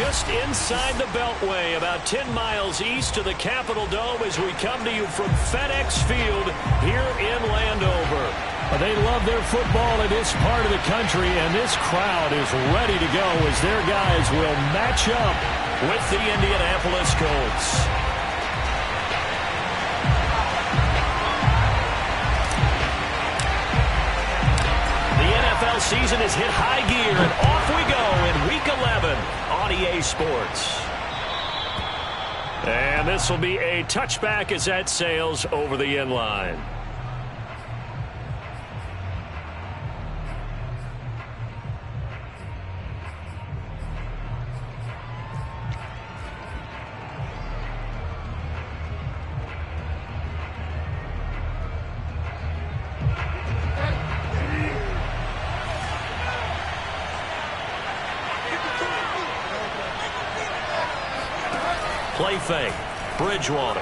just inside the Beltway, about 10 miles east of the Capitol Dome as we come to you from FedEx Field here in Landover. They love their football in this part of the country, and this crowd is ready to go as their guys will match up with the Indianapolis Colts. NFL season has hit high gear, and off we go in Week 11 on EA Sports. And this will be a touchback as that sails over the end line. Play fake. Bridgewater.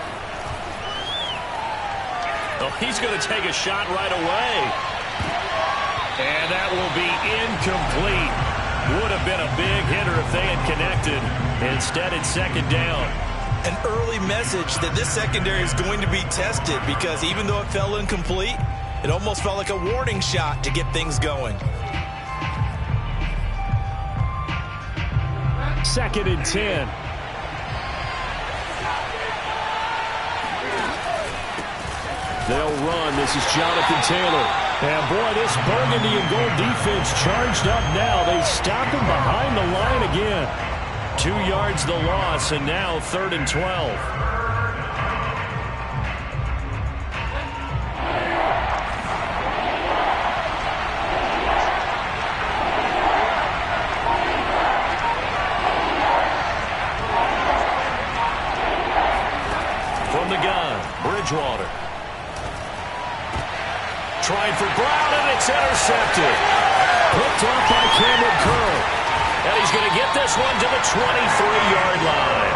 Oh, he's going to take a shot right away. And that will be incomplete. Would have been a big hitter if they had connected. Instead, it's second down. An early message that this secondary is going to be tested, because even though it fell incomplete, it almost felt like a warning shot to get things going. Second and 10. They'll run. This is Jonathan Taylor. And, boy, this burgundy and gold defense charged up now. They stop him behind the line again. 2 yards the loss, and now 3rd and 12. From the gun, Bridgewater. Trying for Brown, and it's intercepted. Picked off by Cameron Curl. And he's going to get this one to the 23-yard line.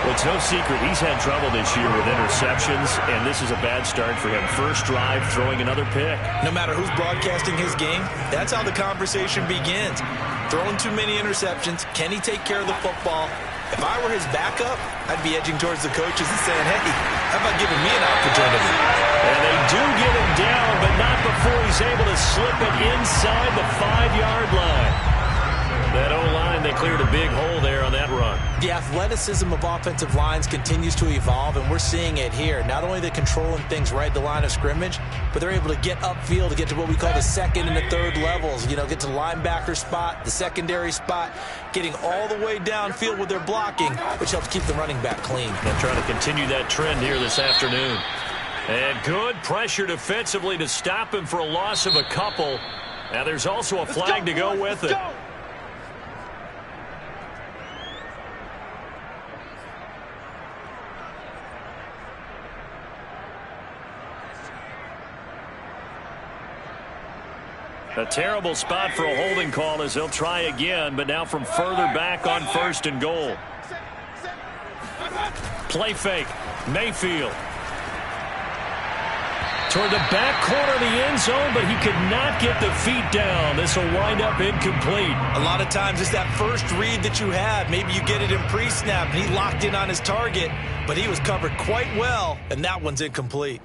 Well, it's no secret he's had trouble this year with interceptions, and this is a bad start for him. First drive, throwing another pick. No matter who's broadcasting his game, that's how the conversation begins. Throwing too many interceptions. Can he take care of the football? If I were his backup, I'd be edging towards the coaches and saying, hey, how about giving me an opportunity? And they do get him down, but not before he's able to slip it inside the 5-yard line. That O-line, they cleared a big hole there on that run. The athleticism of offensive lines continues to evolve, and we're seeing it here. Not only are they controlling things right at the line of scrimmage, but they're able to get upfield to get to what we call the second and the third levels. You know, get to the linebacker spot, the secondary spot, getting all the way downfield with their blocking, which helps keep the running back clean. They'll try to continue that trend here this afternoon. And good pressure defensively to stop him for a loss of a couple. Now there's also a flag to go with it. A terrible spot for a holding call as they'll try again, but now from further back on 1st and goal. Play fake. Mayfield. Toward the back corner of the end zone, but he could not get the feet down. This will wind up incomplete. A lot of times it's that first read that you have. Maybe you get it in pre-snap, and he locked in on his target, but he was covered quite well, and that one's incomplete.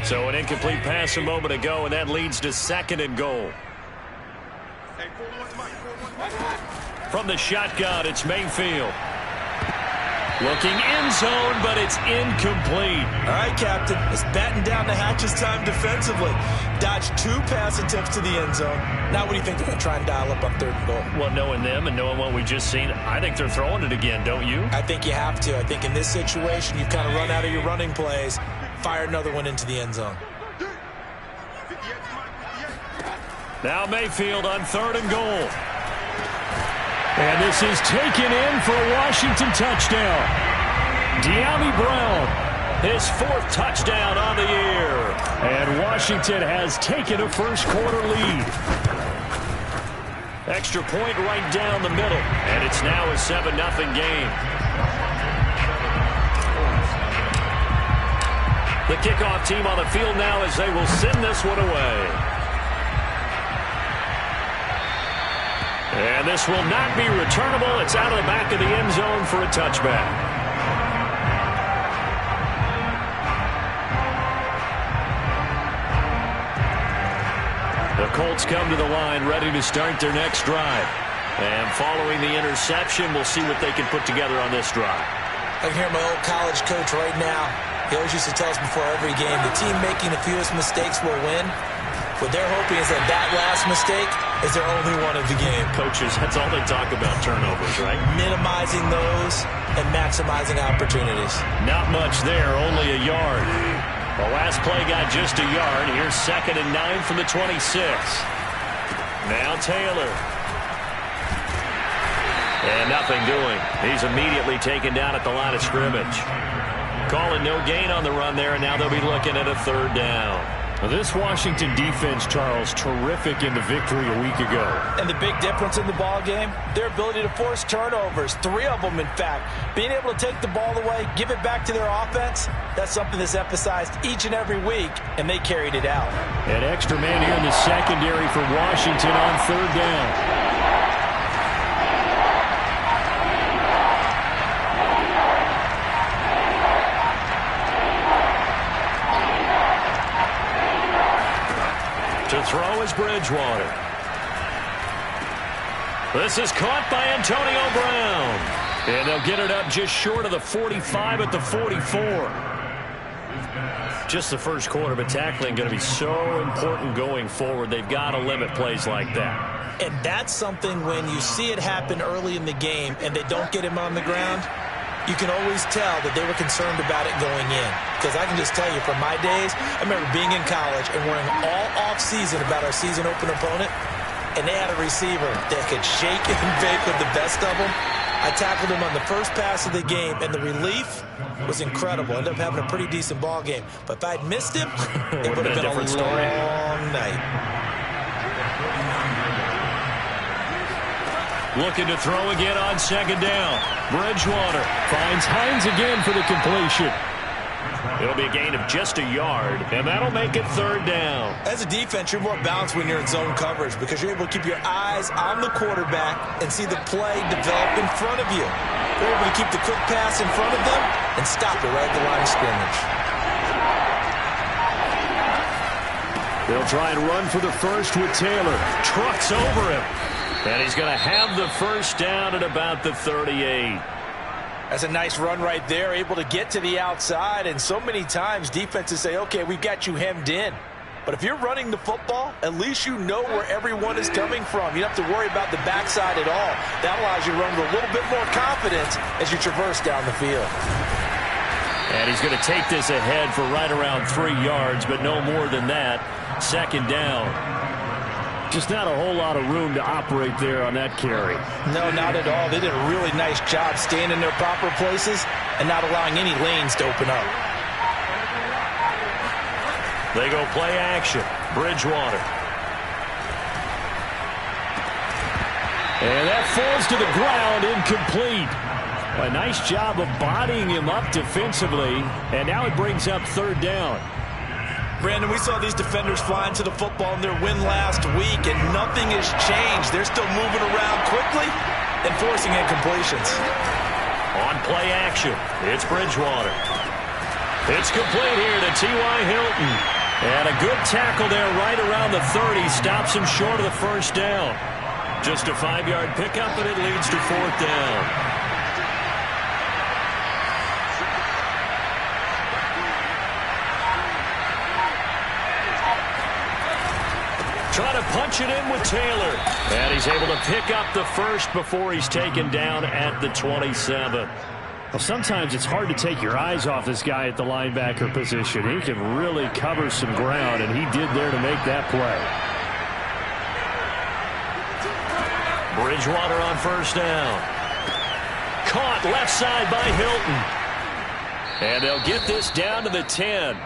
So an incomplete pass a moment ago, and that leads to 2nd and goal. From the shotgun, it's Mayfield. Looking end zone, but it's incomplete. All right, Captain. It's batten down the hatches time defensively. Dodged 2 pass attempts to the end zone. Now what do you think they're going to try and dial up on 3rd and goal? Well, knowing them and knowing what we just seen, I think they're throwing it again, don't you? I think you have to. I think in this situation, you've kind of run out of your running plays. Fire another one into the end zone. Now Mayfield on 3rd and goal. And this is taken in for a Washington touchdown. De'Ami Brown, his 4th touchdown on the year. And Washington has taken a first-quarter lead. Extra point right down the middle. And it's now a 7-0 game. The kickoff team on the field now as they will send this one away. And this will not be returnable. It's out of the back of the end zone for a touchback. The Colts come to the line ready to start their next drive. And following the interception, we'll see what they can put together on this drive. I can hear my old college coach right now. He always used to tell us before every game, the team making the fewest mistakes will win. What they're hoping is that that last mistake is their only one of the game. Coaches, that's all they talk about, turnovers, right? Minimizing those and maximizing opportunities. Not much there, only a yard. The last play got just a yard. Here's 2nd and 9 from the 26. Now Taylor. And nothing doing. He's immediately taken down at the line of scrimmage. Calling no gain on the run there, and now they'll be looking at a 3rd down. Well, this Washington defense, Charles, terrific in the victory a week ago. And the big difference in the ball game, their ability to force turnovers, 3 of them, in fact. Being able to take the ball away, give it back to their offense, that's something that's emphasized each and every week, and they carried it out. An extra man here in the secondary for Washington on 3rd down. To throw is Bridgewater. This is caught by Antonio Brown. And they'll get it up just short of the 45 at the 44. Just the first quarter, but tackling going to be so important going forward. They've got to limit plays like that. And that's something when you see it happen early in the game and they don't get him on the ground, you can always tell that they were concerned about it going in. Because I can just tell you from my days, I remember being in college and worrying all off-season about our season open opponent, and they had a receiver that could shake and bake with the best of them. I tackled him on the first pass of the game, and the relief was incredible. Ended up having a pretty decent ball game. But if I'd missed him, it would have been a long night. Looking to throw again on 2nd down. Bridgewater finds Hines again for the completion. It'll be a gain of just a yard, and that'll make it 3rd down. As a defense, you're more balanced when you're in zone coverage because you're able to keep your eyes on the quarterback and see the play develop in front of you. You're able to keep the quick pass in front of them and stop it right at the line of scrimmage. They'll try and run for the first with Taylor. Trucks over him. And he's going to have the first down at about the 38. That's a nice run right there, able to get to the outside. And so many times defenses say, okay, we've got you hemmed in. But if you're running the football, at least you know where everyone is coming from. You don't have to worry about the backside at all. That allows you to run with a little bit more confidence as you traverse down the field. And he's going to take this ahead for right around 3 yards, but no more than that. 2nd down. Just not a whole lot of room to operate there on that carry. No, not at all. They did a really nice job staying in their proper places and not allowing any lanes to open up. They go play action. Bridgewater. And that falls to the ground, incomplete. A nice job of bodying him up defensively, and now it brings up 3rd down. Brandon, we saw these defenders flying to the football in their win last week, and nothing has changed. They're still moving around quickly and forcing incompletions. On play action, it's Bridgewater. It's complete here to T.Y. Hilton. And a good tackle there right around the 30. Stops him short of the first down. Just a 5-yard pickup, and it leads to 4th down. Trying to punch it in with Taylor. And he's able to pick up the first before he's taken down at the 27. Well, sometimes it's hard to take your eyes off this guy at the linebacker position. He can really cover some ground, and he did there to make that play. Bridgewater on 1st down. Caught left side by Hilton. And they'll get this down to the 10.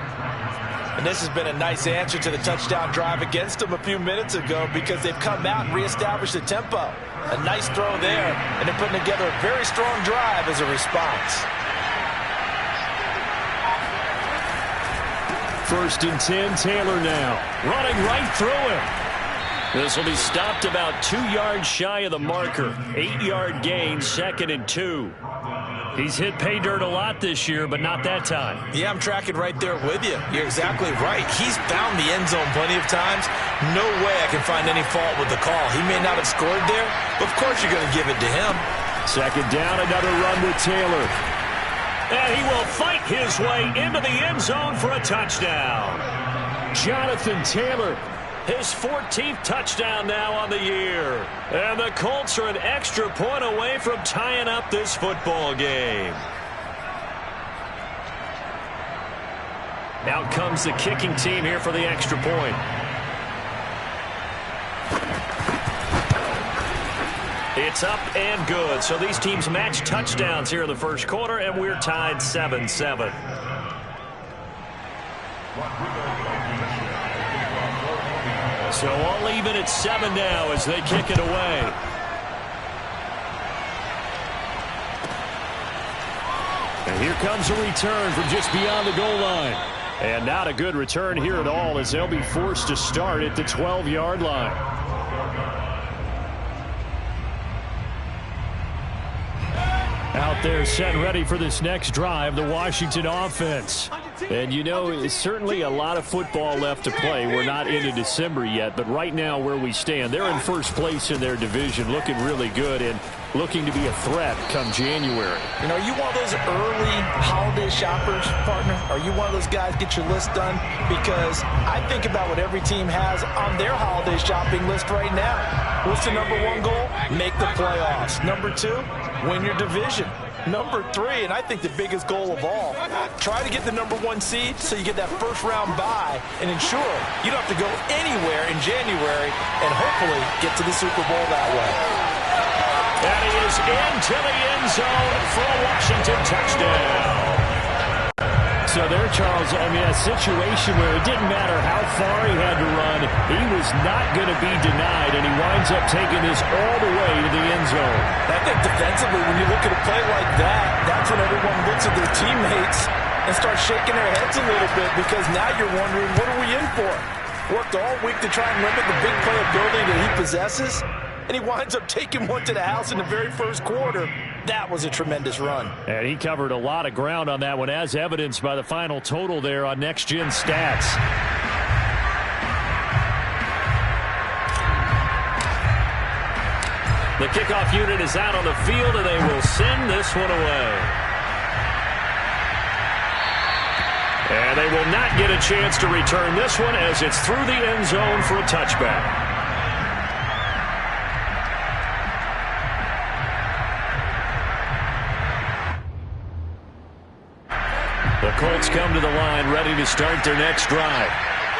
And this has been a nice answer to the touchdown drive against them a few minutes ago because they've come out and reestablished the tempo. A nice throw there, and they're putting together a very strong drive as a response. 1st and 10, Taylor now. Running right through him. This will be stopped about 2 yards shy of the marker. 8-yard gain, 2nd and 2. He's hit pay dirt a lot this year, but not that time. Yeah, I'm tracking right there with you. You're exactly right. He's found the end zone plenty of times. No way I can find any fault with the call. He may not have scored there, but of course you're going to give it to him. 2nd down, another run with Taylor. And he will fight his way into the end zone for a touchdown. Jonathan Taylor, his 14th touchdown now on the year. And the Colts are an extra point away from tying up this football game. Out comes the kicking team here for the extra point. It's up and good. So these teams match touchdowns here in the first quarter, and we're tied 7-7. So all even at 7 now as they kick it away. And here comes a return from just beyond the goal line. And not a good return here at all as they'll be forced to start at the 12-yard line. Out there set ready for this next drive, the Washington offense. And you know, it's certainly a lot of football left to play. We're not into December yet, but right now where we stand, they're in first place in their division, looking really good and looking to be a threat come January. You know, are you one of those early holiday shoppers, partner? Are you one of those guys get your list done? Because I think about what every team has on their holiday shopping list right now. What's the number 1 goal? Make the playoffs. Number 2, win your division. Number 3, and I think the biggest goal of all, try to get the number 1 seed so you get that first-round bye and ensure you don't have to go anywhere in January and hopefully get to the Super Bowl that way. And he is into the end zone for a Washington touchdown. So there, Charles, I mean, a situation where it didn't matter how far he had to run, he was not going to be denied, and he winds up taking this all the way to the end zone. I think defensively, when you look at a play like that, that's when everyone looks at their teammates and starts shaking their heads a little bit because now you're wondering, what are we in for? Worked all week to try and limit the big playability that he possesses, and he winds up taking one to the house in the very first quarter. That was a tremendous run. And he covered a lot of ground on that one, as evidenced by the final total there on Next Gen Stats. The kickoff unit is out on the field, and they will send this one away. And they will not get a chance to return this one as it's through the end zone for a touchback. The Colts come to the line ready to start their next drive.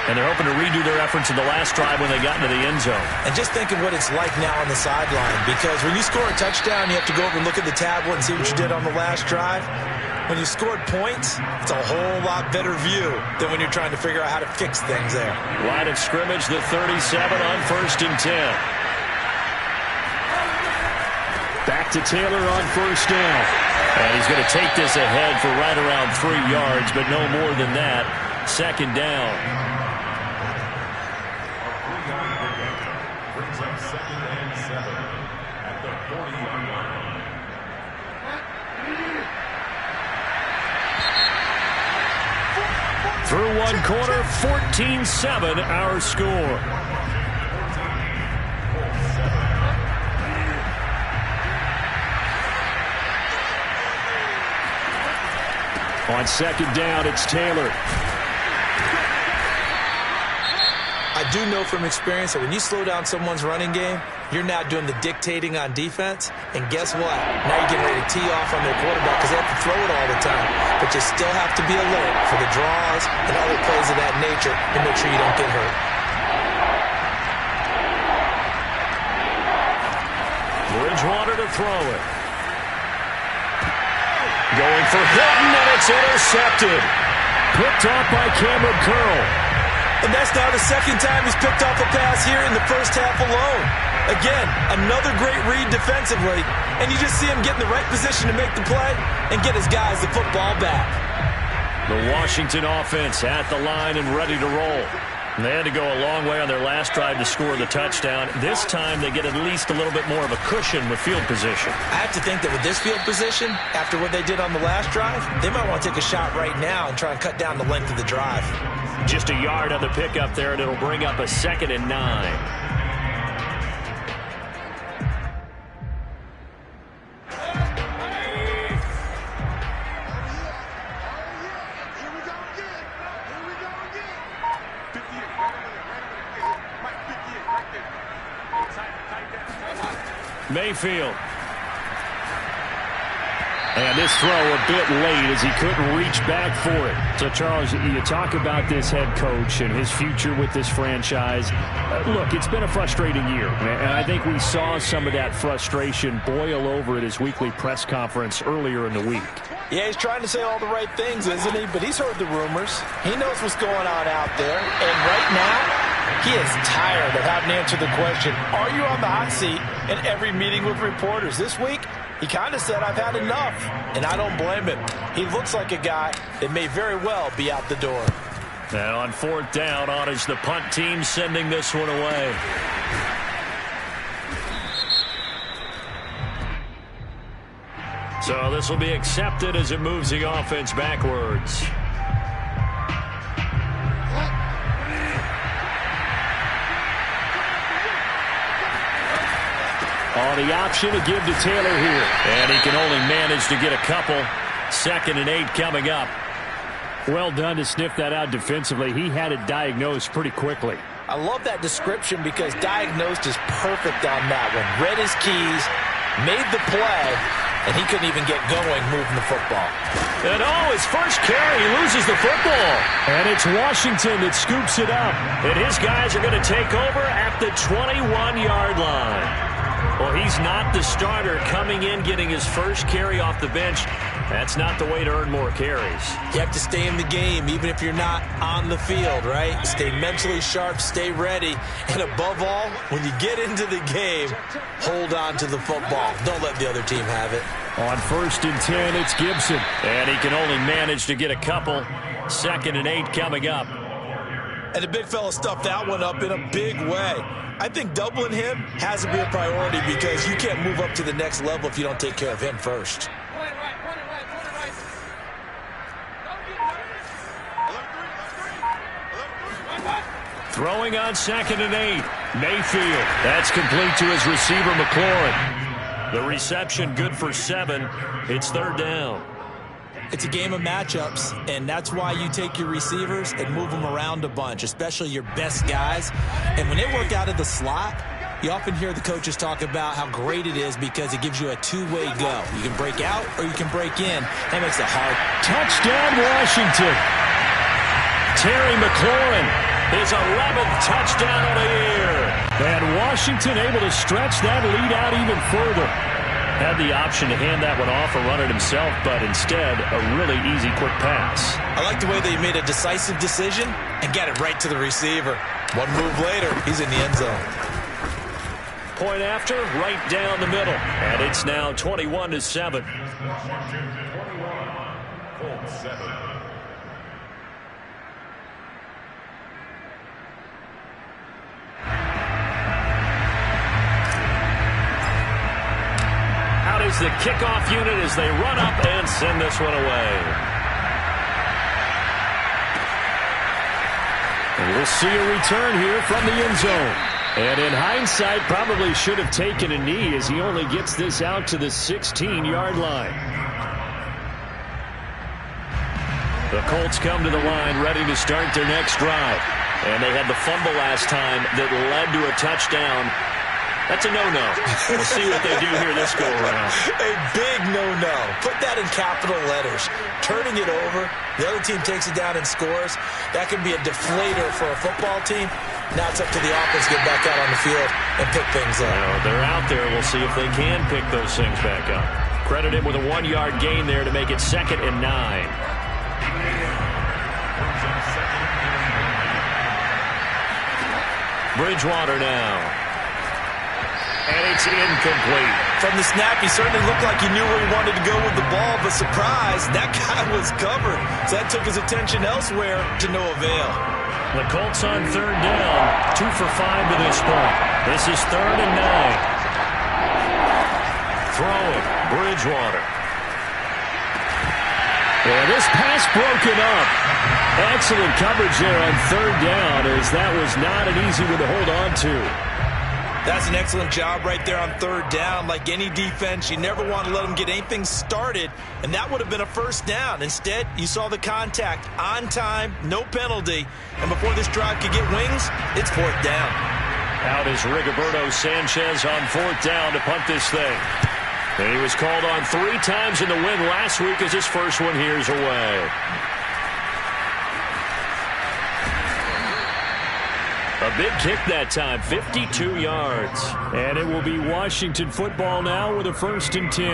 And they're hoping to redo their efforts in the last drive when they got into the end zone. And just think of what it's like now on the sideline, because when you score a touchdown, you have to go over and look at the tablet and see what you did on the last drive. When you scored points, it's a whole lot better view than when you're trying to figure out how to fix things there. Line of scrimmage, the 37 on 1st and 10. Back to Taylor on 1st down. And he's going to take this ahead for right around 3 yards, but no more than that. 2nd down. Through 1 quarter, 14-7 our score. On 2nd down, it's Taylor. I do know from experience that when you slow down someone's running game, you're now doing the dictating on defense. And guess what? Now you're getting ready to tee off on their quarterback because they have to throw it all the time. But you still have to be alert for the draws and other plays of that nature to make sure you don't get hurt. Bridgewater to throw it. Going for Hilton, and it's intercepted. Picked off by Cameron Curl. And that's now the 2nd time he's picked off a pass here in the first half alone. Again, another great read defensively, and you just see him get in the right position to make the play and get his guys the football back. The Washington offense at the line and ready to roll. They had to go a long way on their last drive to score the touchdown. This time they get at least a little bit more of a cushion with field position. I have to think that with this field position, after what they did on the last drive, they might want to take a shot right now and try and cut down the length of the drive. Just a yard on the pickup there, and it'll bring up a 2nd and 9. Mayfield. And this throw a bit late as he couldn't reach back for it. So, Charles, you talk about this head coach and his future with this franchise. Look, it's been a frustrating year, and I think we saw some of that frustration boil over at his weekly press conference earlier in the week. Yeah, he's trying to say all the right things, isn't he? But he's heard the rumors. He knows what's going on out there. And right now, he is tired of having to answer the question, are you on the hot seat, in every meeting with reporters. This week, he kind of said, I've had enough. And I don't blame him. He looks like a guy that may very well be out the door. And on 4th down, on is the punt team sending this one away. So this will be accepted as it moves the offense backwards. On the option to give to Taylor here. And he can only manage to get a couple. 2nd and 8 coming up. Well done to sniff that out defensively. He had it diagnosed pretty quickly. I love that description because diagnosed is perfect on that one. Read his keys, made the play, and he couldn't even get going moving the football. And his first carry, he loses the football. And it's Washington that scoops it up. And his guys are going to take over at the 21-yard line. Well, he's not the starter coming in, getting his first carry off the bench. That's not the way to earn more carries. You have to stay in the game, even if you're not on the field, right? Stay mentally sharp, stay ready. And above all, when you get into the game, hold on to the football. Don't let the other team have it. On 1st and 10, it's Gibson. And he can only manage to get a couple. 2nd and 8 coming up. And the big fella stuffed that one up in a big way. I think doubling him has to be a priority because you can't move up to the next level if you don't take care of him first. Throwing on 2nd and 8. Mayfield. That's complete to his receiver, McLaurin. The reception good for 7. It's 3rd down. It's a game of matchups, and that's why you take your receivers and move them around a bunch, especially your best guys. And when they work out of the slot, you often hear the coaches talk about how great it is because it gives you a two-way go. You can break out or you can break in. That makes it hard. Touchdown, Washington. Terry McLaurin, his 11th touchdown of the year. And Washington able to stretch that lead out even further. Had the option to hand that one off or run it himself, but instead, a really easy, quick pass. I like the way they made a decisive decision and got it right to the receiver. One move later, he's in the end zone. Point after, right down the middle. And it's now 21-7. Is the kickoff unit as they run up and send this one away. And we'll see a return here from the end zone. And in hindsight, probably should have taken a knee as he only gets this out to the 16-yard line. The Colts come to the line ready to start their next drive. And they had the fumble last time that led to a touchdown. That's a no-no. We'll see what they do here this go-around. A big no-no. Put that in capital letters. Turning it over, the other team takes it down and scores. That can be a deflator for a football team. Now it's up to the offense to get back out on the field and pick things up. Well, they're out there. We'll see if they can pick those things back up. Credit him with a 1-yard gain there to make it 2nd and 9. Bridgewater now. And it's incomplete. From the snap, he certainly looked like he knew where he wanted to go with the ball, but surprise, that guy was covered. So that took his attention elsewhere to no avail. The Colts on third down, 2 for 5 to this point. This is 3rd and 9. Throwing, Bridgewater. And this pass broken up. Excellent coverage there on third down, as that was not an easy one to hold on to. That's an excellent job right there on third down. Like any defense, you never want to let them get anything started, and that would have been a first down. Instead, you saw the contact on time, no penalty, and before this drive could get wings, it's 4th down. Out is Rigoberto Sanchez on 4th down to punt this thing. And he was called on 3 times in the win last week as his first one here's away. A big kick that time, 52 yards. And it will be Washington football now with a 1st and 10.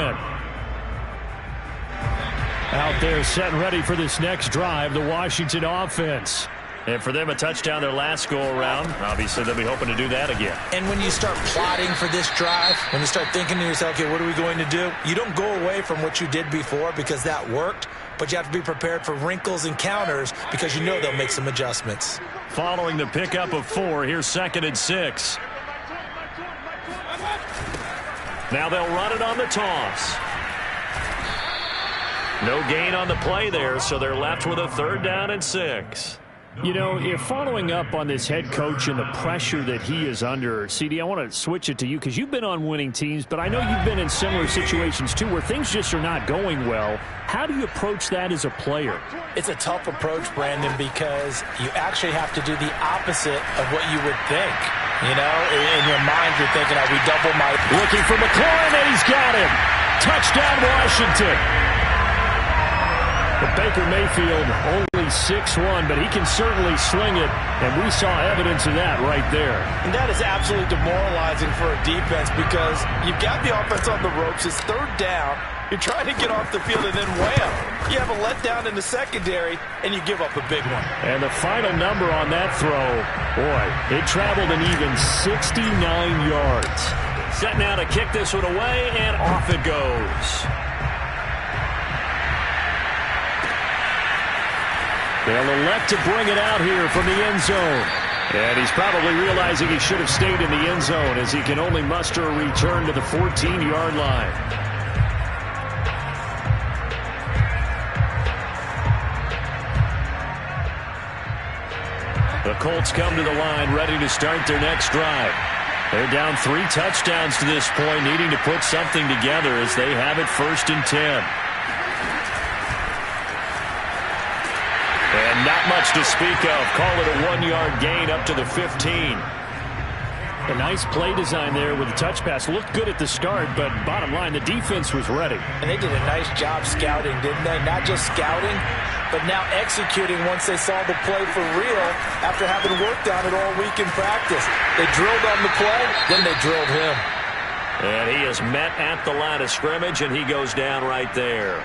Out there set and ready for this next drive, the Washington offense. And for them, a touchdown their last go-around. Obviously, they'll be hoping to do that again. And when you start plotting for this drive, when you start thinking to yourself, okay, what are we going to do? You don't go away from what you did before because that worked, but you have to be prepared for wrinkles and counters because you know they'll make some adjustments. Following the pickup of 4, here's 2nd and 6. Now they'll run it on the toss. No gain on the play there, so they're left with a 3rd down and 6. You know, if following up on this head coach and the pressure that he is under, CD, I want to switch it to you because you've been on winning teams, but I know you've been in similar situations too where things just are not going well. How do you approach that as a player? It's a tough approach, Brandon, because you actually have to do the opposite of what you would think. You know, in your mind, you're thinking, we double my... Looking for McLaurin, and he's got him. Touchdown, Washington. But Baker Mayfield only 6'1", but he can certainly sling it, and we saw evidence of that right there. And that is absolutely demoralizing for a defense because you've got the offense on the ropes. It's 3rd down. You're trying to get off the field, and then wham, you have a letdown in the secondary, and you give up a big one. And the final number on that throw, boy, it traveled an even 69 yards. Set now to kick this one away, and off it goes. They'll elect to bring it out here from the end zone. And he's probably realizing he should have stayed in the end zone as he can only muster a return to the 14-yard line. The Colts come to the line ready to start their next drive. They're down 3 touchdowns to this point, needing to put something together as they have it 1st and 10. And not much to speak of. Call it a 1-yard gain up to the 15. A nice play design there with the touch pass. Looked good at the start, but bottom line, the defense was ready. And they did a nice job scouting, didn't they? Not just scouting, but now executing once they saw the play for real after having worked on it all week in practice. They drilled on the play, then they drilled him. And he is met at the line of scrimmage, and he goes down right there.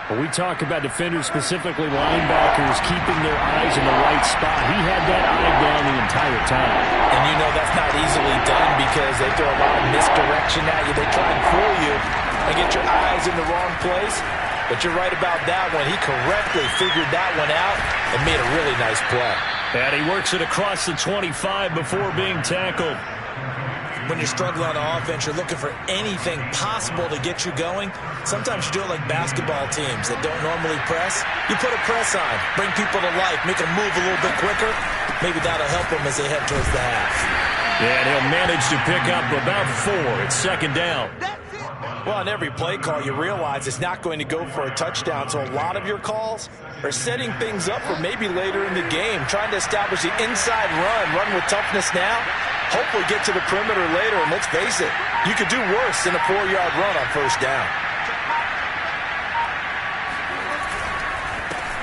When we talk about defenders, specifically linebackers, keeping their eyes in the right spot, he had that eye down the entire time. And you know that's not easily done because they throw a lot of misdirection at you. They try and fool you and get your eyes in the wrong place. But you're right about that one. He correctly figured that one out and made a really nice play. And he works it across the 25 before being tackled. When you're struggling on offense, you're looking for anything possible to get you going. Sometimes you do it like basketball teams that don't normally press. You put a press on, bring people to life, make them move a little bit quicker. Maybe that'll help them as they head towards the half. Yeah, and he'll manage to pick up about 4. It's 2nd down. Well, on every play call, you realize it's not going to go for a touchdown. So a lot of your calls are setting things up for maybe later in the game, trying to establish the inside run with toughness now. Hopefully get to the perimeter later, and let's face it, you could do worse than a 4-yard run on 1st down.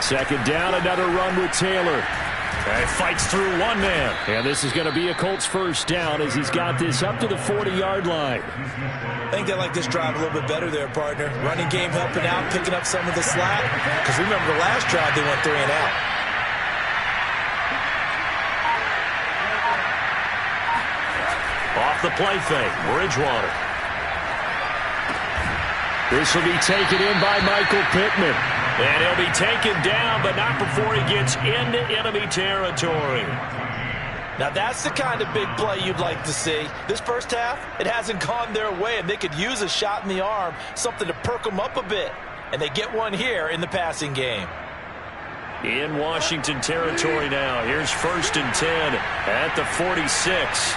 2nd down, another run with Taylor. And fights through one man. And this is going to be a Colts 1st down as he's got this up to the 40-yard line. I think they like this drive a little bit better there, partner. Running game helping out, picking up some of the slack. Because remember the last drive, they went 3 and out. Off the play fake, Bridgewater. This will be taken in by Michael Pittman. And he'll be taken down, but not before he gets into enemy territory. Now that's the kind of big play you'd like to see. This first half, it hasn't gone their way, and they could use a shot in the arm, something to perk them up a bit. And they get one here in the passing game. In Washington territory now. Here's 1st and 10 at the 46.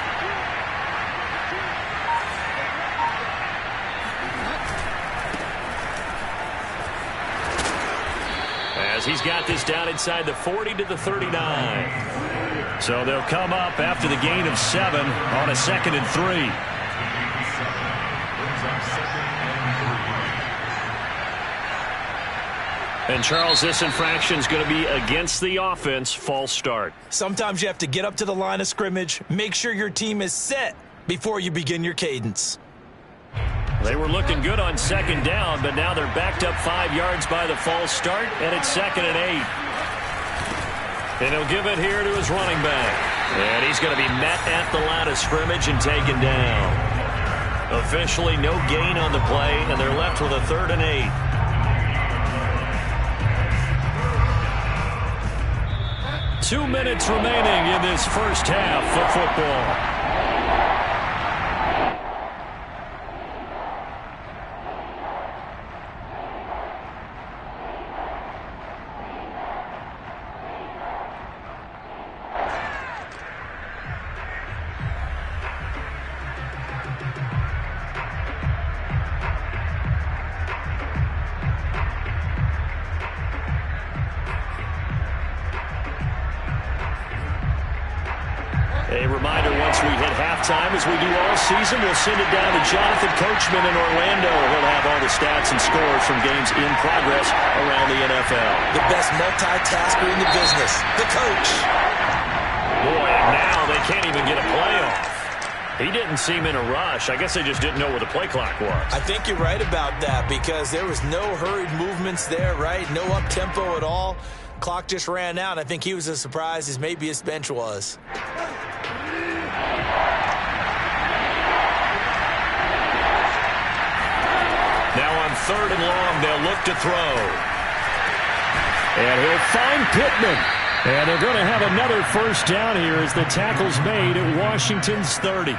As he's got this down inside the 40 to the 39. So they'll come up after the gain of 7 on a 2nd and 3. And, Charles, this infraction is going to be against the offense. False start. Sometimes you have to get up to the line of scrimmage, make sure your team is set before you begin your cadence. They were looking good on 2nd down, but now they're backed up 5 yards by the false start, and it's 2nd and 8. And he'll give it here to his running back. And he's going to be met at the line of scrimmage and taken down. Officially no gain on the play, and they're left with a 3rd and 8. 2 minutes remaining in this first half of football. A reminder, once we hit halftime, as we do all season, we'll send it down to Jonathan Coachman in Orlando. He'll have all the stats and scores from games in progress around the NFL. The best multitasker in the business, the coach. Boy, and now they can't even get a play off. He didn't seem in a rush. I guess they just didn't know where the play clock was. I think you're right about that because there was no hurried movements there, right? No up-tempo at all. Clock just ran out. I think he was as surprised as maybe his bench was. Now on 3rd and long, they'll look to throw. And he'll find Pittman. And they're going to have another first down here as the tackle's made at Washington's 30.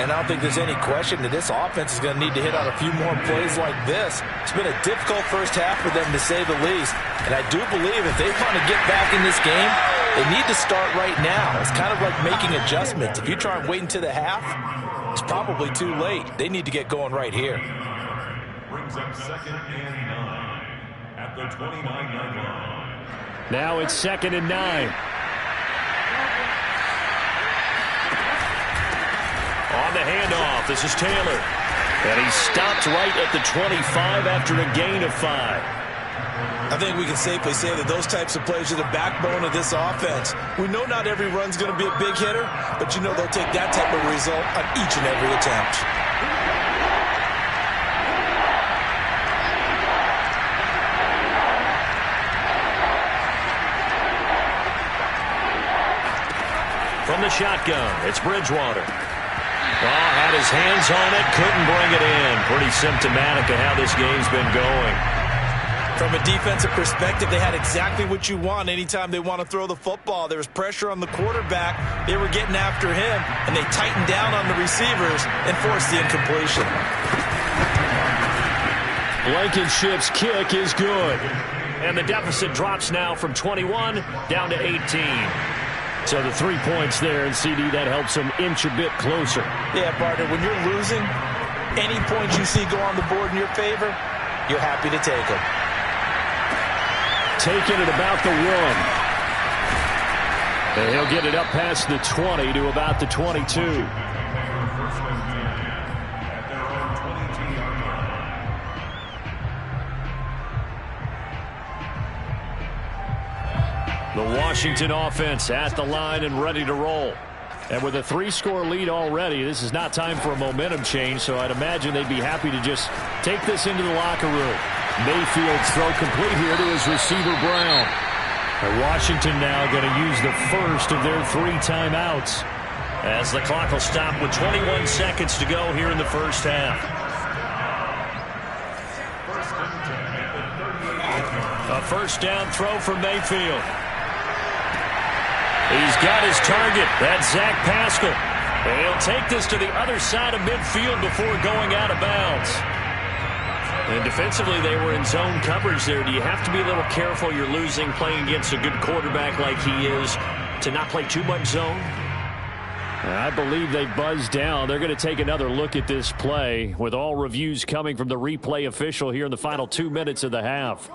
And I don't think there's any question that this offense is going to need to hit on a few more plays like this. It's been a difficult first half for them, to say the least. And I do believe if they want to get back in this game, they need to start right now. It's kind of like making adjustments. If you try and wait until the half, it's probably too late. They need to get going right here. Brings up 2nd and 9 at the 29-yard line. Now it's 2nd and 9. On the handoff, this is Taylor. And he stopped right at the 25 after a gain of 5. I think we can safely say that those types of plays are the backbone of this offense. We know not every run's going to be a big hitter, but you know they'll take that type of result on each and every attempt. From the shotgun, it's Bridgewater. Oh, had his hands on it, couldn't bring it in. Pretty symptomatic of how this game's been going. From a defensive perspective, they had exactly what you want anytime they want to throw the football. There was pressure on the quarterback. They were getting after him, and they tightened down on the receivers and forced the incompletion. Blankenship's kick is good. And the deficit drops now from 21 down to 18. So the 3 points there, and CD, that helps them inch a bit closer. Yeah, partner, when you're losing, any points you see go on the board in your favor, you're happy to take them. Taking it about the 1. And he'll get it up past the 20 to about the 22. The Washington offense at the line and ready to roll. And with a 3-score lead already, this is not time for a momentum change, so I'd imagine they'd be happy to just take this into the locker room. Mayfield's throw complete here to his receiver, Brown. And Washington now going to use the first of their 3 timeouts. As the clock will stop with 21 seconds to go here in the first half. A first down throw for Mayfield. He's got his target. That's Zach Pascal. And he'll take this to the other side of midfield before going out of bounds. And defensively, they were in zone coverage there. Do you have to be a little careful? You're losing playing against a good quarterback like he is to not play too much zone? I believe they buzzed down. They're going to take another look at this play with all reviews coming from the replay official here in the final 2 minutes of the half.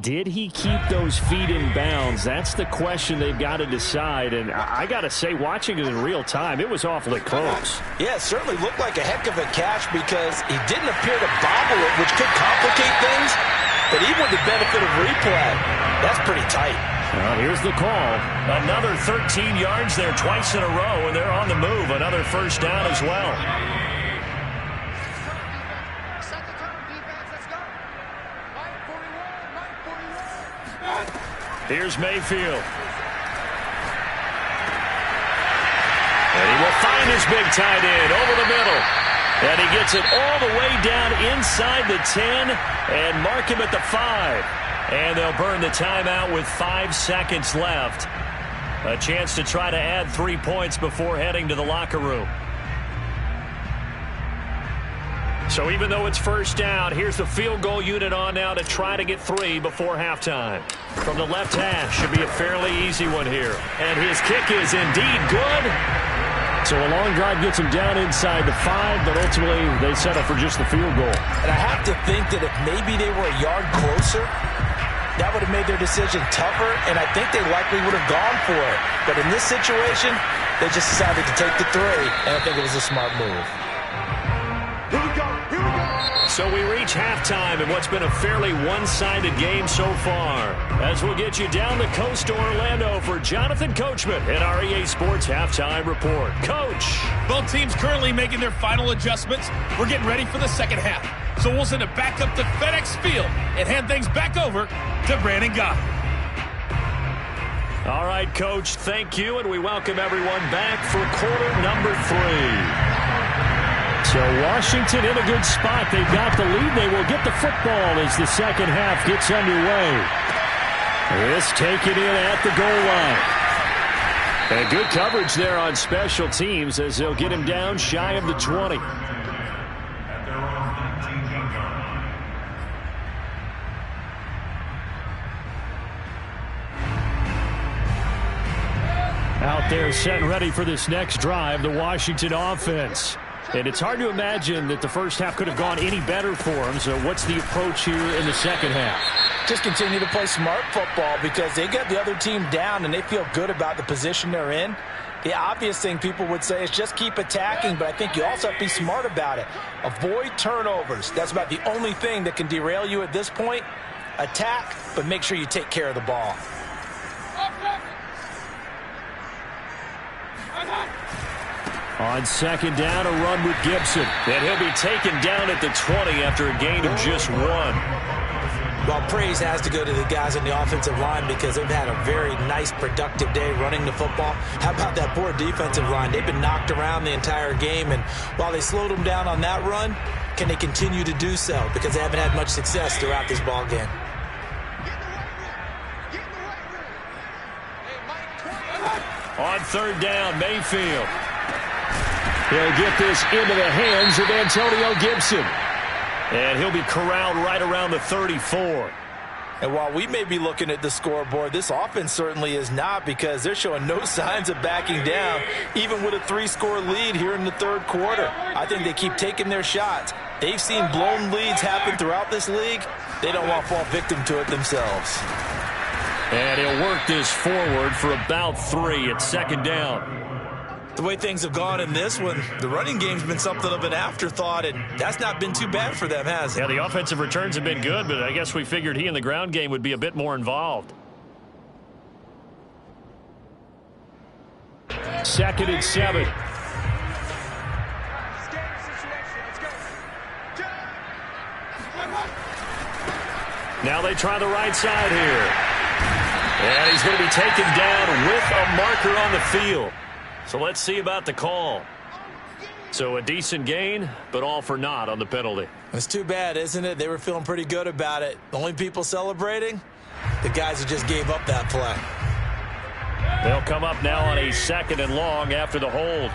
Did he keep those feet in bounds? That's the question they've got to decide. And I got to say, watching it in real time, it was awfully close. Yeah, it certainly looked like a heck of a catch because he didn't appear to bobble it, which could complicate things. But even with the benefit of replay, that's pretty tight. Well, here's the call. Another 13 yards there twice in a row, and they're on the move. Another first down as well. Here's Mayfield. And he will find his big tight end over the middle. And he gets it all the way down inside the 10 and mark him at the 5. And they'll burn the timeout with 5 seconds left. A chance to try to add 3 points before heading to the locker room. So even though it's first down, here's the field goal unit on now to try to get 3 before halftime. From the left hash, should be a fairly easy one here. And his kick is indeed good. So a long drive gets him down inside the 5, but ultimately they settle for just the field goal. And I have to think that if maybe they were a yard closer, that would have made their decision tougher, and I think they likely would have gone for it. But in this situation, they just decided to take the 3, and I think it was a smart move. So we reach halftime in what's been a fairly one-sided game so far. As we'll get you down the coast to Orlando for Jonathan Coachman in our EA Sports Halftime Report. Coach. Both teams currently making their final adjustments. We're getting ready for the second half. So we'll send it back up to FedEx Field and hand things back over to Brandon Goddard. All right, Coach, thank you, and we welcome everyone back for quarter number 3. So Washington in a good spot. They've got the lead. They will get the football as the second half gets underway. This taken in at the goal line. And good coverage there on special teams as they'll get him down shy of the 20. Out there set and ready for this next drive, the Washington offense. And it's hard to imagine that the first half could have gone any better for them. So what's the approach here in the second half? Just continue to play smart football because they get the other team down and they feel good about the position they're in. The obvious thing people would say is just keep attacking, but I think you also have to be smart about it. Avoid turnovers. That's about the only thing that can derail you at this point. Attack, but make sure you take care of the ball. On second down, a run with Gibson. And he'll be taken down at the 20 after a gain of just 1. Well, praise has to go to the guys on the offensive line because they've had a very nice, productive day running the football. How about that poor defensive line? They've been knocked around the entire game, and while they slowed them down on that run, can they continue to do so? Because they haven't had much success throughout this ball game. On third down, Mayfield. He'll get this into the hands of Antonio Gibson. And he'll be corralled right around the 34. And while we may be looking at the scoreboard, this offense certainly is not because they're showing no signs of backing down, even with a 3-score lead here in the third quarter. I think they keep taking their shots. They've seen blown leads happen throughout this league. They don't want to fall victim to it themselves. And he'll work this forward for about 3 at second down. The way things have gone in this one, the running game's been something of an afterthought, and that's not been too bad for them, has it? Yeah, the offensive returns have been good, but I guess we figured he in the ground game would be a bit more involved. 2nd and 7. Now they try the right side here. And he's going to be taken down with a marker on the field. So let's see about the call. So a decent gain, but all for naught on the penalty. It's too bad, isn't it? They were feeling pretty good about it. The only people celebrating? The guys who just gave up that play. They'll come up now on a 2nd and long after the hold.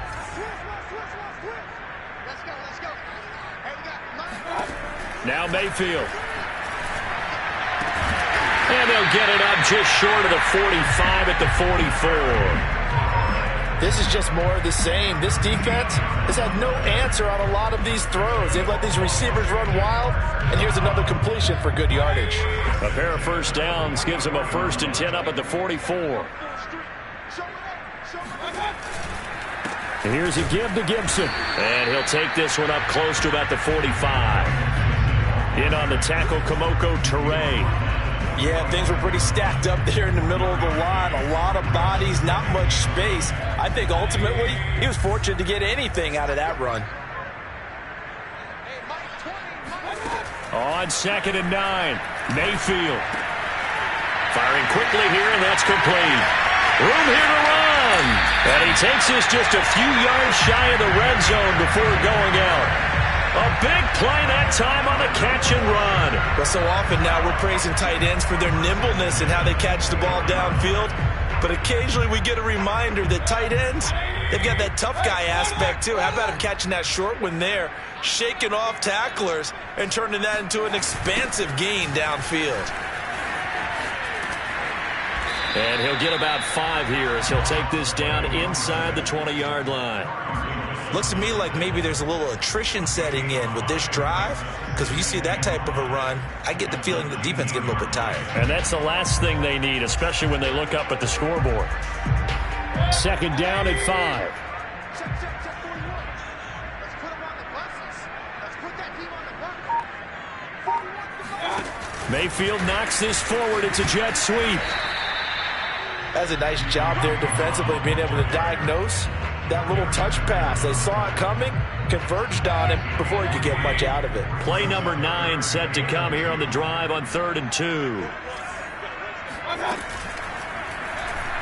Now Mayfield. And they'll get it up just short of the 45 at the 44. This is just more of the same. This defense has had no answer on a lot of these throws. They've let these receivers run wild, and here's another completion for good yardage. A pair of first downs gives them a 1st and 10 up at the 44. And here's a give to Gibson. And he'll take this one up close to about the 45. In on the tackle, Kamoko Toure. Yeah, things were pretty stacked up there in the middle of the line. A lot of bodies, not much space. I think ultimately he was fortunate to get anything out of that run. On 2nd and 9, Mayfield. Firing quickly here, and that's complete. Room here to run. And he takes this just a few yards shy of the red zone before going out. A big play that time on the catch and run. Well, so often now we're praising tight ends for their nimbleness and how they catch the ball downfield. But occasionally we get a reminder that tight ends, they've got that tough guy aspect too. How about him catching that short one there, shaking off tacklers, and turning that into an expansive gain downfield. And he'll get about 5 here as he'll take this down inside the 20-yard line. Looks to me like maybe there's a little attrition setting in with this drive, because when you see that type of a run, I get the feeling the defense getting a little bit tired. And that's the last thing they need, especially when they look up at the scoreboard. 2nd down at 5. Mayfield knocks this forward. It's a jet sweep. That's a nice job there defensively, being able to diagnose that little touch pass. They saw it coming, converged on him before he could get much out of it. Play number 9 set to come here on the drive on 3rd and 2.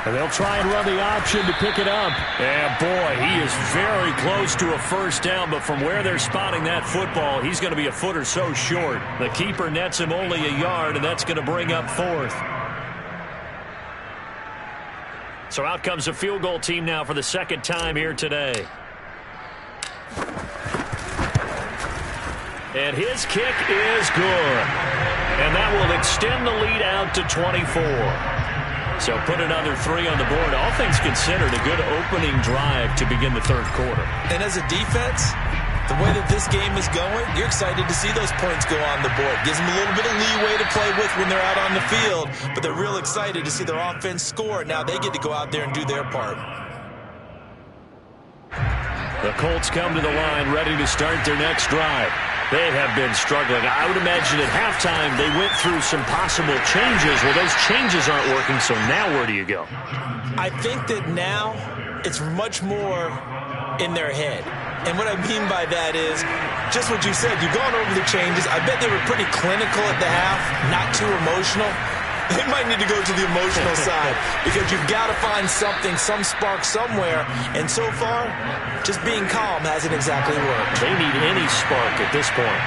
And they'll try and run the option to pick it up. And boy, he is very close to a first down, but from where they're spotting that football, he's going to be a foot or so short. The keeper nets him only a yard, and that's going to bring up 4th. So out comes a field goal team now for the 2nd time here today. And his kick is good. And that will extend the lead out to 24. So put another 3 on the board. All things considered, a good opening drive to begin the 3rd quarter. And as a defense, the way that this game is going, you're excited to see those points go on the board. Gives them a little bit of leeway to play with when they're out on the field, but they're real excited to see their offense score. Now they get to go out there and do their part. The Colts come to the line ready to start their next drive. They have been struggling. I would imagine at halftime they went through some possible changes. Well, those changes aren't working, so now where do you go? I think that now it's much more in their head. And what I mean by that is just what you said. You've gone over the changes. I bet they were pretty clinical at the half, not too emotional. They might need to go to the emotional side because you've got to find something, some spark somewhere. And so far, just being calm hasn't exactly worked. They need any spark at this point.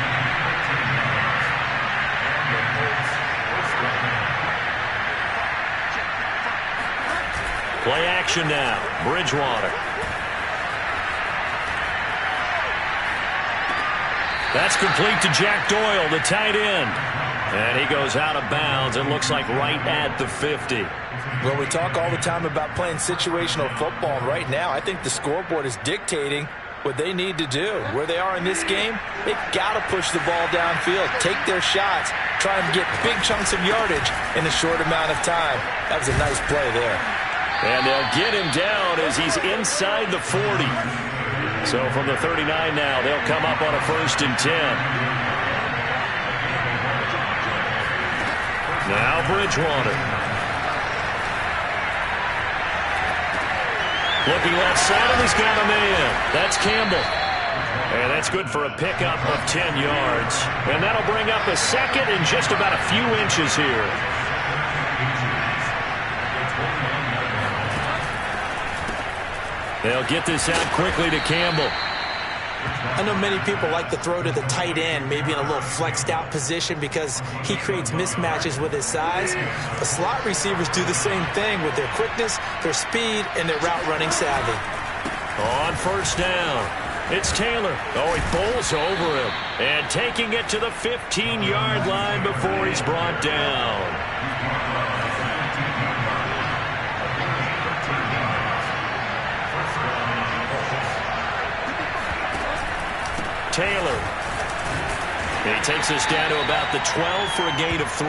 Play action now. Bridgewater. That's complete to Jack Doyle, the tight end. And he goes out of bounds. It looks like right at the 50. Well, we talk all the time about playing situational football. And right now, I think the scoreboard is dictating what they need to do. Where they are in this game, they've got to push the ball downfield, take their shots, try and get big chunks of yardage in a short amount of time. That was a nice play there. And they'll get him down as he's inside the 40. So from the 39 now, they'll come up on a 1st and 10. Now Bridgewater. Looking left side, and he's got a man. That's Campbell. And that's good for a pickup of 10 yards. And that'll bring up a 2nd and just about a few inches here. They'll get this out quickly to Campbell. I know many people like to throw to the tight end, maybe in a little flexed out position because he creates mismatches with his size. But slot receivers do the same thing with their quickness, their speed, and their route running savvy. On first down, it's Taylor. Oh, he bowls over him. And taking it to the 15-yard line before he's brought down. Taylor. And he takes us down to about the 12 for a gain of 3.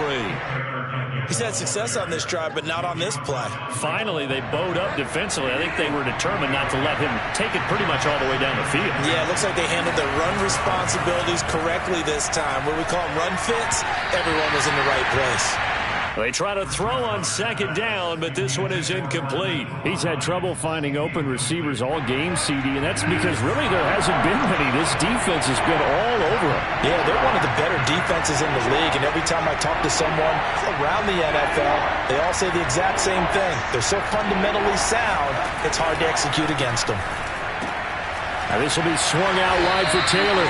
He's had success on this drive, but not on this play. Finally, they bowed up defensively. I think they were determined not to let him take it pretty much all the way down the field. Yeah, it looks like they handled their run responsibilities correctly this time. What we call them run fits, everyone was in the right place. They try to throw on second down, but this one is incomplete. He's had trouble finding open receivers all game, CD, and that's because really there hasn't been many. This defense has been all over him. Yeah, they're one of the better defenses in the league, and every time I talk to someone around the NFL, they all say the exact same thing. They're so fundamentally sound, it's hard to execute against them. Now this will be swung out wide for Taylor.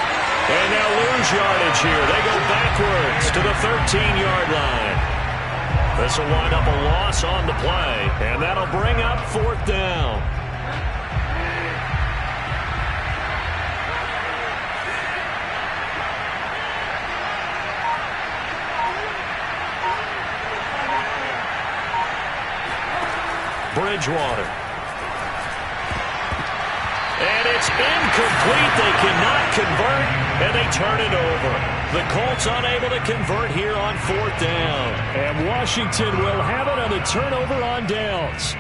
And they'll lose yardage here. They go backwards to the 13-yard line. This will wind up a loss on the play, and that'll bring up fourth down. Bridgewater. And it's incomplete. They cannot convert, and they turn it over. The Colts unable to convert here on fourth down. And Washington will have it on the turnover on downs.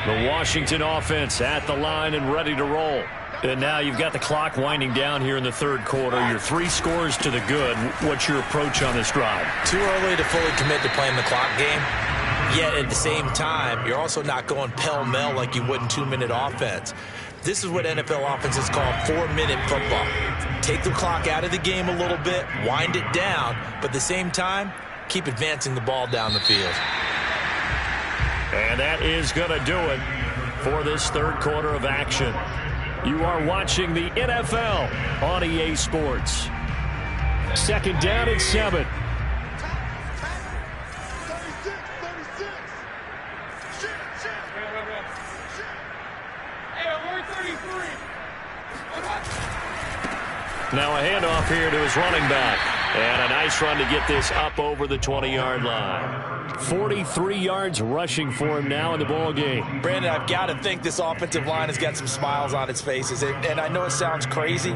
The Washington offense at the line and ready to roll. And now you've got the clock winding down here in the third quarter. You're 3 scores to the good. What's your approach on this drive? Too early to fully commit to playing the clock game. Yet at the same time, you're also not going pell-mell like you would in 2-minute offense. This is what NFL offenses call 4-minute football. Take the clock out of the game a little bit, wind it down, but at the same time, keep advancing the ball down the field. And that is going to do it for this third quarter of action. You are watching the NFL on EA Sports. Second down and 7. Now a handoff here to his running back. And a nice run to get this up over the 20-yard line. 43 yards rushing for him now in the ball game. Brandon, I've got to think this offensive line has got some smiles on its faces. And I know it sounds crazy,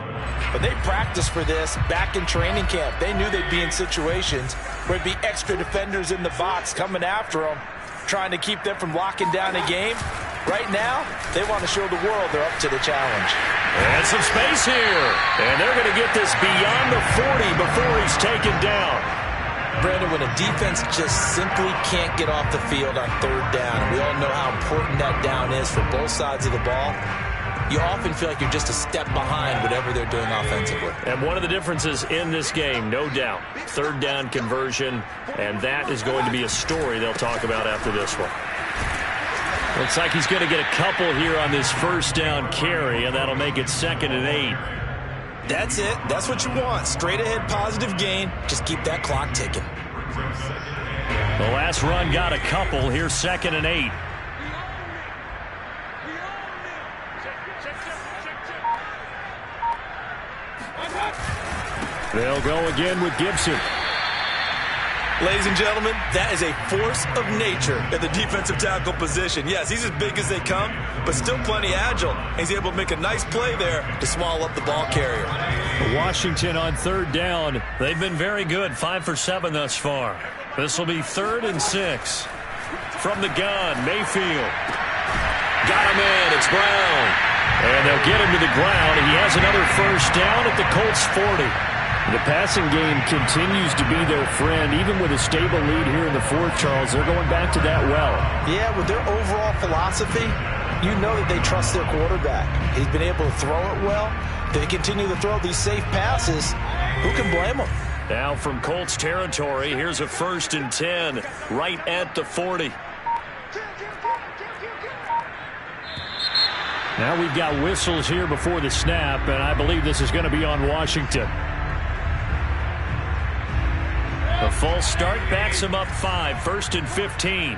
but they practiced for this back in training camp. They knew they'd be in situations where there'd be extra defenders in the box coming after them, trying to keep them from locking down a game. Right now, they want to show the world they're up to the challenge. And some space here. And they're going to get this beyond the 40 before he's taken down. Brandon, when a defense just simply can't get off the field on third down, and we all know how important that down is for both sides of the ball, you often feel like you're just a step behind whatever they're doing offensively. And one of the differences in this game, no doubt, third down conversion, and that is going to be a story they'll talk about after this one. Looks like he's going to get a couple here on this first down carry, and that'll make it 2nd and 8. That's it. That's what you want. Straight ahead positive gain. Just keep that clock ticking. The last run got a couple. Here's 2nd and 8. They'll go again with Gibson. Ladies and gentlemen, that is a force of nature at the defensive tackle position. Yes, he's as big as they come, but still plenty agile. He's able to make a nice play there to swallow up the ball carrier. Washington on third down. They've been very good, 5 for 7 thus far. This will be 3rd and 6. From the gun, Mayfield. Got him in, it's Brown. And they'll get him to the ground. He has another first down at the Colts 40. The passing game continues to be their friend, even with a stable lead here in the fourth, Charles. They're going back to that well. Yeah, with their overall philosophy, you know that they trust their quarterback. He's been able to throw it well. They continue to throw these safe passes. Who can blame them? Now from Colts territory, here's a 1st and 10 right at the 40. Now we've got whistles here before the snap, and I believe this is going to be on Washington. A false start backs him up 5, 1st and 15.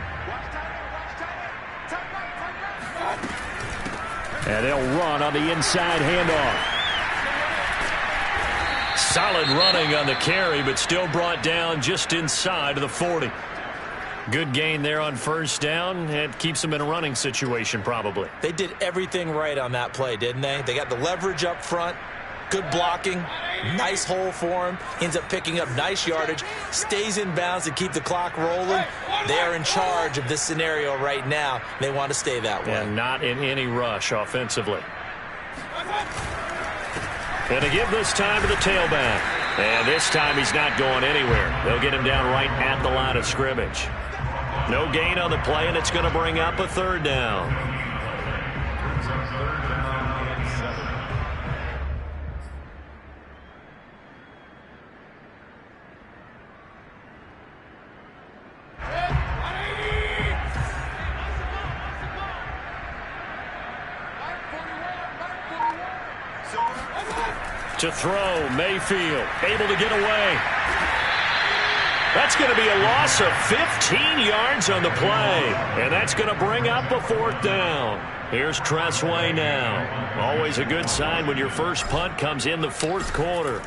And they'll run on the inside handoff. Solid running on the carry, but still brought down just inside of the 40. Good gain there on 1st down. It keeps them in a running situation probably. They did everything right on that play, didn't they? They got the leverage up front, good blocking, nice hole for him, ends up picking up nice yardage, stays in bounds to keep the clock rolling. They are in charge of this scenario right now. They want to stay that way. And not in any rush offensively. And to give this time to the tailback. And this time he's not going anywhere. They'll get him down right at the line of scrimmage. No gain on the play, and it's going to bring up a 3rd down. To throw, Mayfield, able to get away. That's going to be a loss of 15 yards on the play. And that's going to bring up a 4th down. Here's Tressway now. Always a good sign when your first punt comes in the 4th quarter.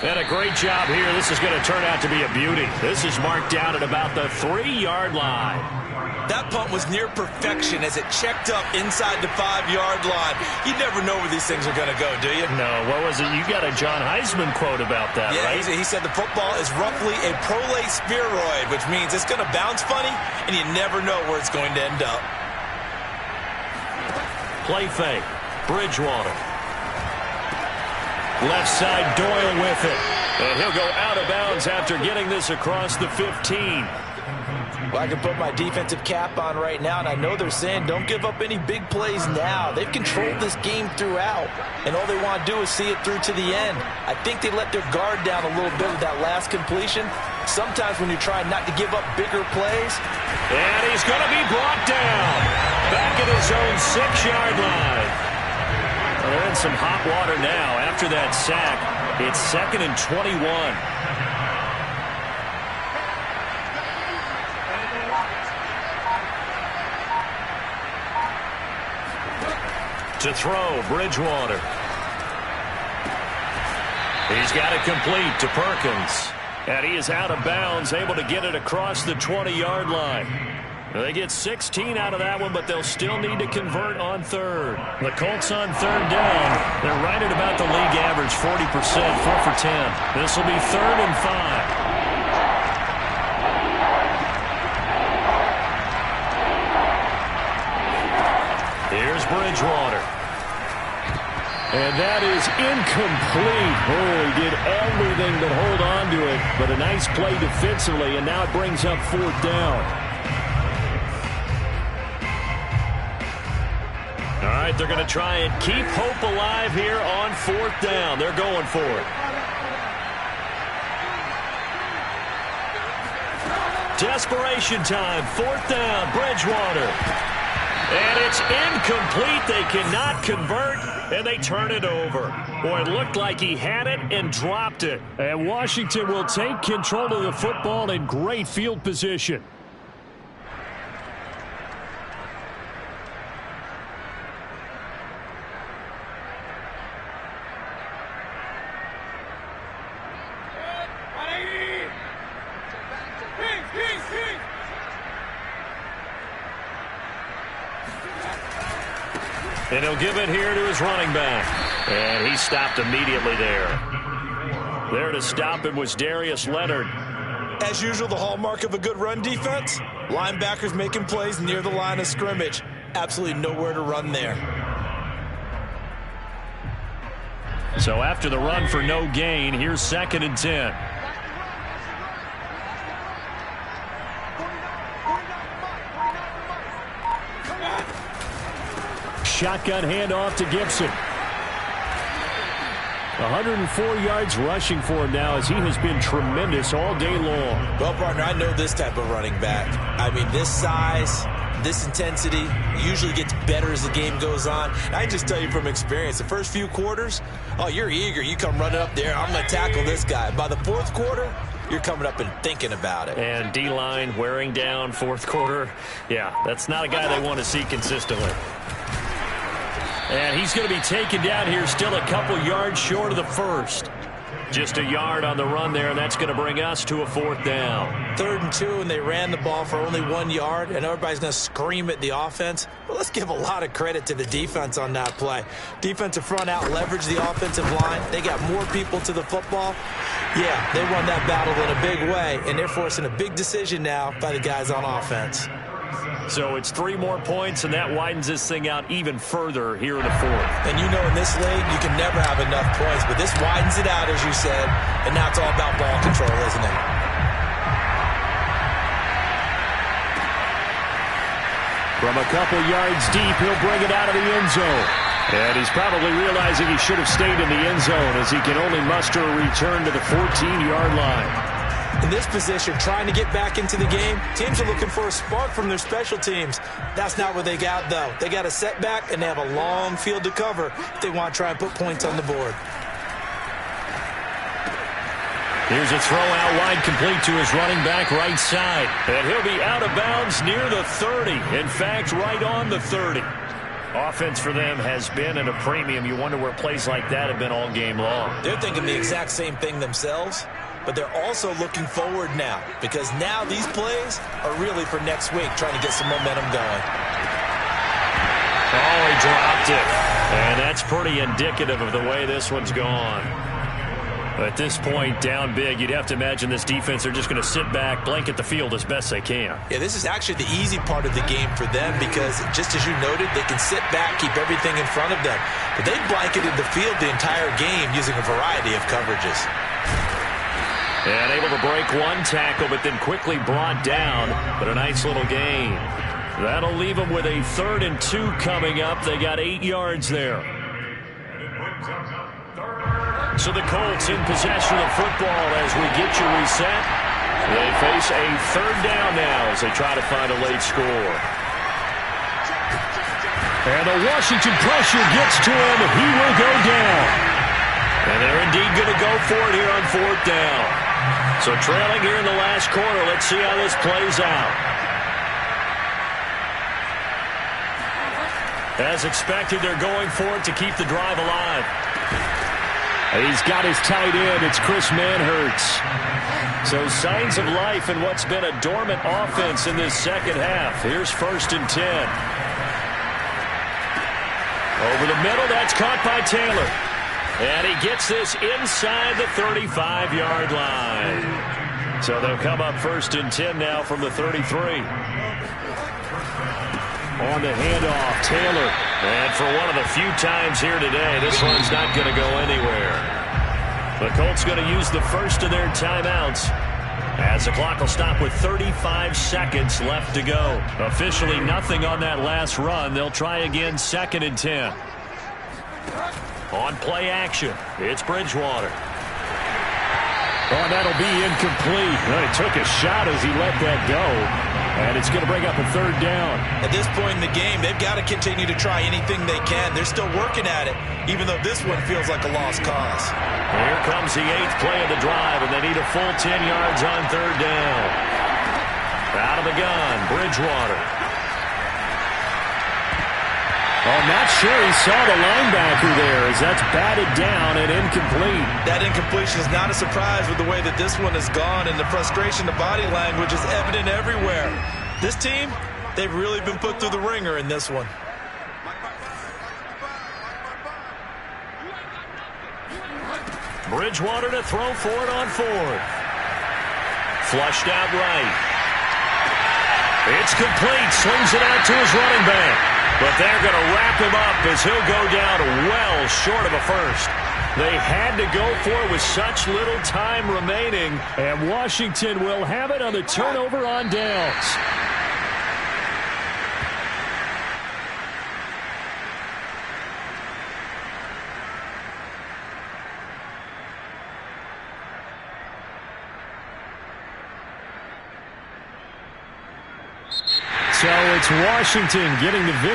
And a great job here. This is going to turn out to be a beauty. This is marked down at about the 3-yard line. That punt was near perfection as it checked up inside the 5-yard line. You never know where these things are going to go, do you? No, what was it? You got a John Heisman quote about that, yeah, right? He said the football is roughly a prolate spheroid, which means it's going to bounce funny, and you never know where it's going to end up. Play fake. Bridgewater. Left side, Doyle with it. And he'll go out of bounds after getting this across the 15. Well, I can put my defensive cap on right now, and I know they're saying don't give up any big plays now. They've controlled this game throughout, and all they want to do is see it through to the end. I think they let their guard down a little bit with that last completion. Sometimes when you're trying not to give up bigger plays. And he's going to be brought down back at his own 6-yard line. Well, they're in some hot water now after that sack. It's 2nd and 21. To throw, Bridgewater. He's got it complete to Perkins. And he is out of bounds, able to get it across the 20-yard line. They get 16 out of that one, but they'll still need to convert on 3rd. The Colts on 3rd down. They're right at about the league average, 40%, 4 for 10. This will be 3rd and 5. Here's Bridgewater. And that is incomplete. Oh, he did everything but hold on to it. But a nice play defensively, and now it brings up 4th down. All right, they're going to try and keep hope alive here on 4th down. They're going for it. Desperation time. 4th down, Bridgewater. And it's incomplete. They cannot convert, and they turn it over. Boy, it looked like he had it and dropped it. And Washington will take control of the football in great field position. And he'll give it here to his running back. And he stopped immediately there. There to stop him was Darius Leonard. As usual, the hallmark of a good run defense, linebackers making plays near the line of scrimmage. Absolutely nowhere to run there. So after the run for no gain, here's 2nd and 10. shotgun handoff to Gibson. 104 yards rushing for him now as he has been tremendous all day long. Well, partner, I know this type of running back. I mean, this size, this intensity usually gets better as the game goes on. And I can just tell you from experience, the first few quarters, oh, you're eager. You come running up there, I'm going to tackle this guy. By the fourth quarter, you're coming up and thinking about it. And D-line wearing down fourth quarter. Yeah, that's not a guy they want to see consistently. And he's going to be taken down here still a couple yards short of the first. Just a yard on the run there, and that's going to bring us to a fourth down. 3rd and 2, and they ran the ball for only 1 yard, and everybody's going to scream at the offense. But let's give a lot of credit to the defense on that play. Defensive front out leveraged the offensive line. They got more people to the football. Yeah, they won that battle in a big way, and they're forcing a big decision now by the guys on offense. So it's 3 more points, and that widens this thing out even further here in the fourth. And you know in this league, you can never have enough points, but this widens it out, as you said, and now it's all about ball control, isn't it? From a couple yards deep, he'll bring it out of the end zone. And he's probably realizing he should have stayed in the end zone as he can only muster a return to the 14-yard line. In this position, trying to get back into the game, teams are looking for a spark from their special teams. That's not what they got, though. They got a setback, and they have a long field to cover if they want to try and put points on the board. Here's a throw out wide, complete to his running back right side. And he'll be out of bounds near the 30. In fact, right on the 30. Offense for them has been at a premium. You wonder where plays like that have been all game long. They're thinking the exact same thing themselves. But they're also looking forward now, because now these plays are really for next week, trying to get some momentum going. Oh, he dropped it. And that's pretty indicative of the way this one's gone. At this point, down big, you'd have to imagine this defense, they're just going to sit back, blanket the field as best they can. Yeah, this is actually the easy part of the game for them, because just as you noted, they can sit back, keep everything in front of them. But they've blanketed the field the entire game using a variety of coverages. And able to break one tackle, but then quickly brought down. But a nice little gain. That'll leave them with a 3rd and 2 coming up. They got 8 yards there. So the Colts in possession of football as we get you reset. They face a 3rd down now as they try to find a late score. And the Washington pressure gets to him. He will go down. And they're indeed going to go for it here on 4th down. So trailing here in the last quarter. Let's see how this plays out. As expected, they're going for it to keep the drive alive. He's got his tight end. It's Chris Manhertz. So signs of life in what's been a dormant offense in this second half. Here's 1st and 10. Over the middle, that's caught by Taylor. And he gets this inside the 35-yard line. So they'll come up 1st and 10 now from the 33. On the handoff, Taylor. And for one of the few times here today, this one's not going to go anywhere. The Colts going to use the first of their timeouts as the clock will stop with 35 seconds left to go. Officially nothing on that last run. They'll try again 2nd and 10. On play action, it's Bridgewater. Oh, that'll be incomplete. Well, he took a shot as he let that go. And it's going to bring up a 3rd down. At this point in the game, they've got to continue to try anything they can. They're still working at it, even though this one feels like a lost cause. Here comes the 8th play of the drive, and they need a full 10 yards on 3rd down. Out of the gun, Bridgewater. Oh, not sure he saw the linebacker there as that's batted down and incomplete. That incompletion is not a surprise with the way that this one has gone, and the frustration, the body language is evident everywhere. This team, they've really been put through the ringer in this one. Bridgewater to throw for it on 4th. Flushed out right. It's complete. Slings it out to his running back. But they're going to wrap him up as he'll go down well short of a first. They had to go for it with such little time remaining. And Washington will have it on the turnover on downs. So it's Washington getting the victory.